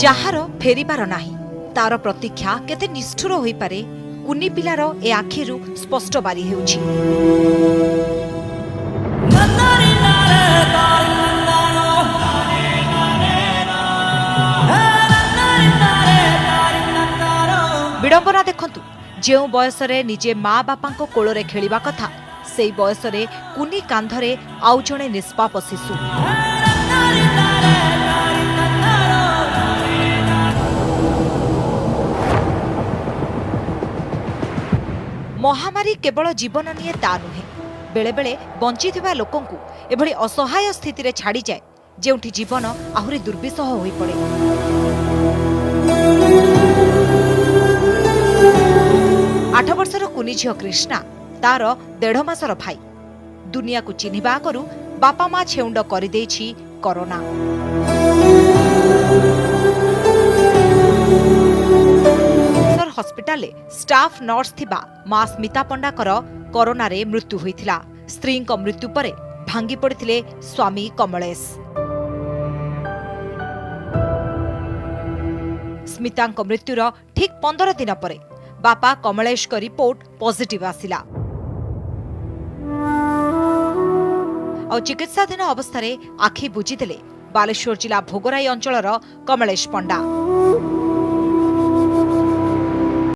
ଯାହାର ଫେରିବାର ନାହିଁ ତାର ପ୍ରତୀକ୍ଷା କେତେ ନିଷ୍ଠୁର ହୋଇପାରେ କୁନି ପିଲାର ଏ ଆଖିରୁ ସ୍ପଷ୍ଟ ବାରି ହେଉଛି। विडंबना देखंतु जो बयसरे निजे माँ बापांको कोଳରେ खेलिबा कथा सेई बयसरे कुनी कांधरे आउ जणे निष्पाप शिशु। महामारी केवल जीवन निये ता नुहे बेले बेले बंचिथिबा लोकंकु एभली असहाय स्थिति रे छाड़ी जाए जेउठी जीवन आहुरी दुर्विसह होई पड़े। 8 वर्षर कुनी झियो कृष्णा तार 1.5 मासर भाई दुनिया को चिन्हिबा करू बापा माँ छेउंड करि देछि कोरोना। हॉस्पिटल स्टाफ नर्स थिबा मां स्मिता पंडाकर कोरोना रे मृत्यु होइथिला। स्त्री को मृत्यु परे भांगी पड़िथिले स्वामी कमलेश। स्मिता मृत्युर ठीक 15 दिन परे बापा कमलेश को रिपोर्ट पॉजिटिव आसिला और चिकित्साधीन अवस्था आखि बुझीदेले बालेश्वर जिला भोगराई अंचलर कमलेश पंडा।